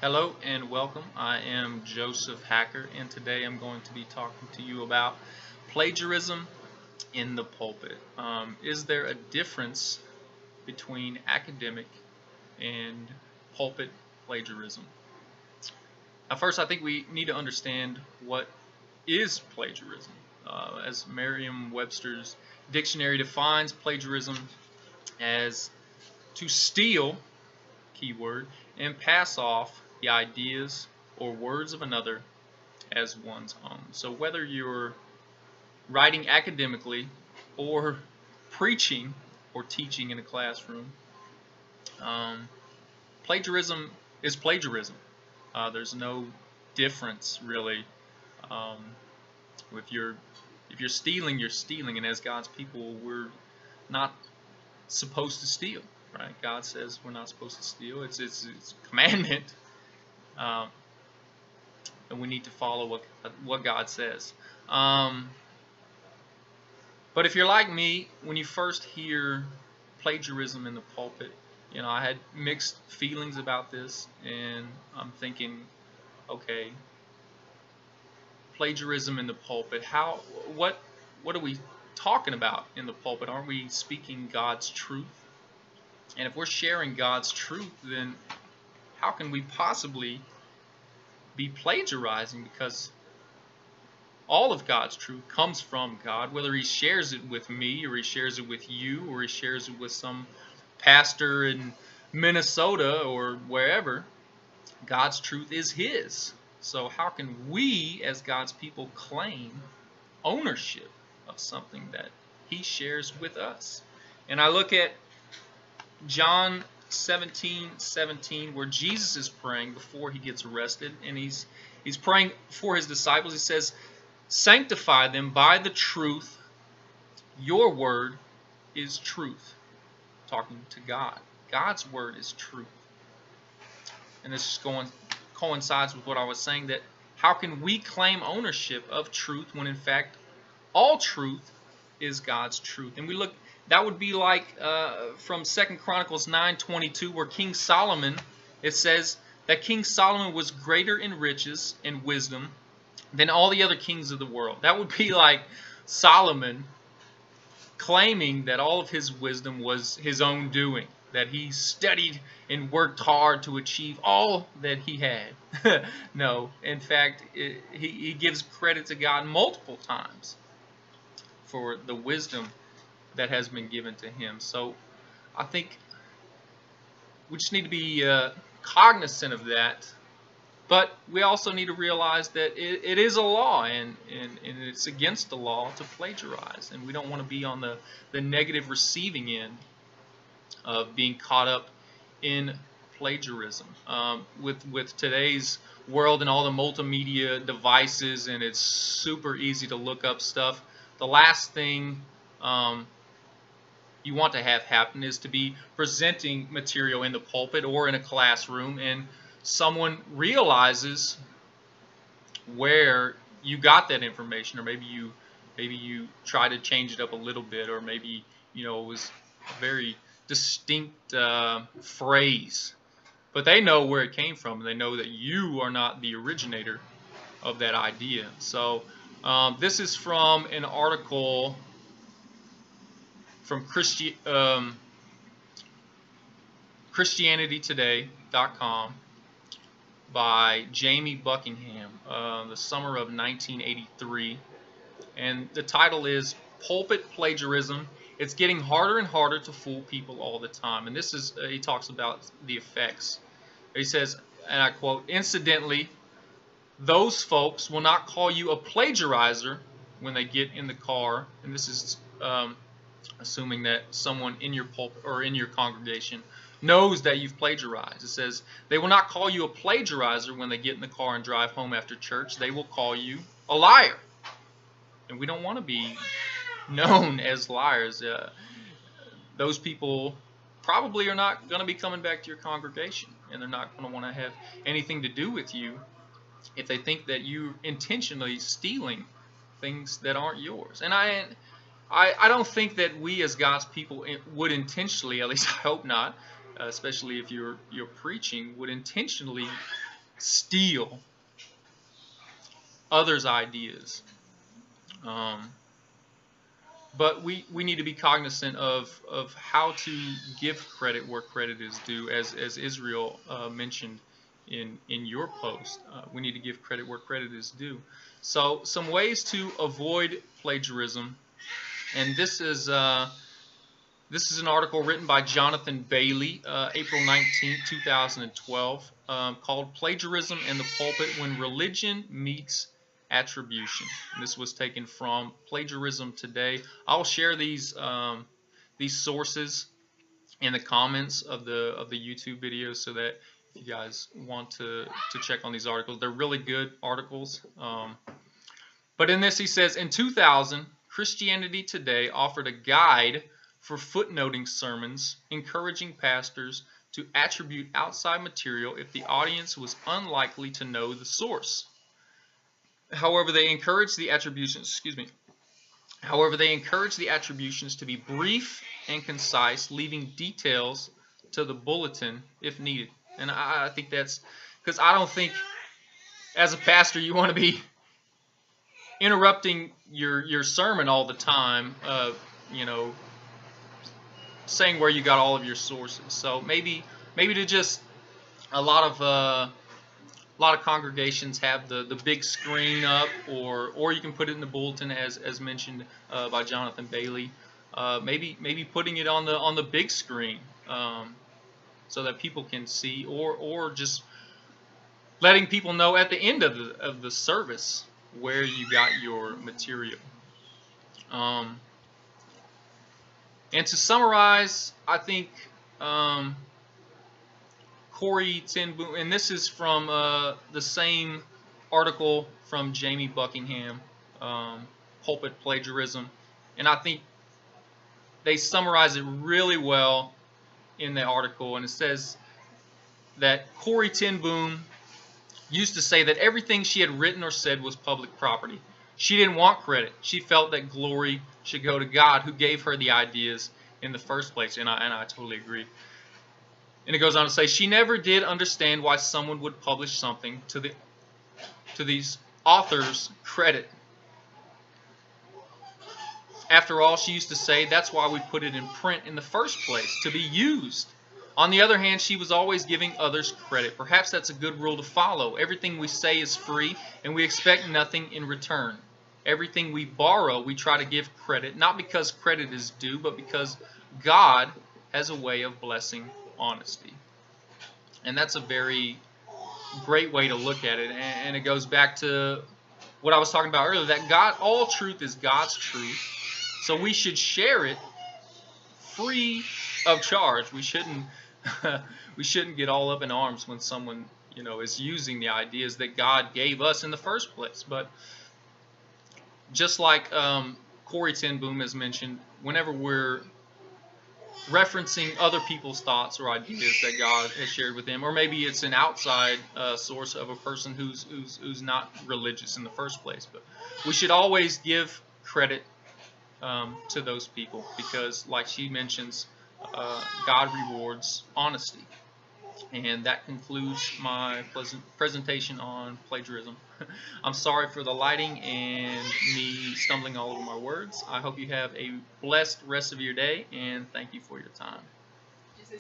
Hello and welcome. I am Joseph Hacker, and today I'm going to be talking to you about plagiarism in the pulpit. Is there a difference between academic and pulpit plagiarism? Now, first, I think we need to understand what is plagiarism. As Merriam-Webster's dictionary defines plagiarism as to steal, keyword, and pass off the ideas or words of another as one's own. So whether you're writing academically or preaching or teaching in a classroom, um, plagiarism is plagiarism. There's no difference really. Um, if you're stealing, you're stealing, and as God's people, we're not supposed to steal. Right? God says we're not supposed to steal. It's a commandment. Um, and we need to follow what God says. But if you're like me, when you first hear plagiarism in the pulpit, I had mixed feelings about this, and I'm thinking, okay, plagiarism in the pulpit. What are we talking about in the pulpit? Aren't we speaking God's truth? And if we're sharing God's truth, then how can we possibly be plagiarizing? Because all of God's truth comes from God, whether he shares it with me or he shares it with you or he shares it with some pastor in Minnesota or wherever. God's truth is his. So how can we as God's people claim ownership of something that he shares with us? And I look at John 17:17, where Jesus is praying before he gets arrested, and he's praying for his disciples. He says, sanctify them by the truth. Your word is truth. Talking to God. God's word is truth. And this coincides with what I was saying, that how can we claim ownership of truth when in fact all truth is God's truth? And we look, that would be like from 2 Chronicles 9:22, where King Solomon, it says that King Solomon was greater in riches and wisdom than all the other kings of the world. That would be like Solomon claiming that all of his wisdom was his own doing, that he studied and worked hard to achieve all that he had. No, in fact, he gives credit to God multiple times for the wisdom that has been given to him. So I think we just need to be cognizant of that. But we also need to realize that it is a law, and it's against the law to plagiarize. And we don't want to be on the negative receiving end of being caught up in plagiarism. With today's world and all the multimedia devices, and it's super easy to look up stuff, the last thing you want to have happen is to be presenting material in the pulpit or in a classroom, and someone realizes where you got that information, or maybe you try to change it up a little bit, or maybe it was a very distinct phrase, but they know where it came from, and they know that you are not the originator of that idea. So this is from an article from ChristianityToday.com by Jamie Buckingham, the summer of 1983, and the title is Pulpit Plagiarism. It's getting harder and harder to fool people all the time. And this is, he talks about the effects. He says, and I quote, incidentally, those folks will not call you a plagiarizer when they get in the car, and this is assuming that someone in your pulpit or in your congregation knows that you've plagiarized. It says, they will not call you a plagiarizer when they get in the car and drive home after church. They will call you a liar. And we don't want to be known as liars. Those people probably are not going to be coming back to your congregation, and they're not going to want to have anything to do with you if they think that you're intentionally stealing things that aren't yours. And I don't think that we as God's people would intentionally, at least I hope not, especially if you're preaching, would intentionally steal others' ideas. But we need to be cognizant of how to give credit where credit is due, as Israel mentioned in your post. We need to give credit where credit is due. So some ways to avoid plagiarism, and this is an article written by Jonathan Bailey, April 19th, 2012, called "Plagiarism and the Pulpit When Religion Meets Attribution." And this was taken from Plagiarism Today. I'll share these sources in the comments of the YouTube video, so that if you guys want to check on these articles, they're really good articles. But in this, he says, in 2000, Christianity Today offered a guide for footnoting sermons, encouraging pastors to attribute outside material if the audience was unlikely to know the source. However, they encourage the attributions. However, they encourage the attributions to be brief and concise, leaving details to the bulletin if needed. And I think that's because I don't think, as a pastor, you want to be interrupting your sermon all the time. Saying where you got all of your sources. So maybe to just a lot of congregations have the big screen up, or you can put it in the bulletin as mentioned by Jonathan Bailey. Maybe putting it on the big screen so that people can see, or just letting people know at the end of the service where you got your material. And to summarize, I think Corrie ten Boom, and this is from the same article from Jamie Buckingham, Pulpit Plagiarism, and I think they summarize it really well in the article. And it says that Corrie ten Boom used to say that everything she had written or said was public property. She didn't want credit. She felt that glory should go to God, who gave her the ideas in the first place. And I totally agree. And it goes on to say, she never did understand why someone would publish something to these authors' credit. After all, she used to say, that's why we put it in print in the first place, to be used. On the other hand, she was always giving others credit. Perhaps that's a good rule to follow. Everything we say is free, and we expect nothing in return. Everything we borrow, we try to give credit, not because credit is due, but because God has a way of blessing honesty. And that's a very great way to look at it. And it goes back to what I was talking about earlier, that all truth is God's truth. So we should share it free of charge. We shouldn't get all up in arms when someone is using the ideas that God gave us in the first place. But just like Corrie ten Boom has mentioned, whenever we're referencing other people's thoughts or ideas that God has shared with them, or maybe it's an outside source of a person who's not religious in the first place, but we should always give credit to those people, because, like she mentions, God rewards honesty. And that concludes my presentation on plagiarism. I'm sorry for the lighting and me stumbling all over my words. I hope you have a blessed rest of your day, and thank you for your time.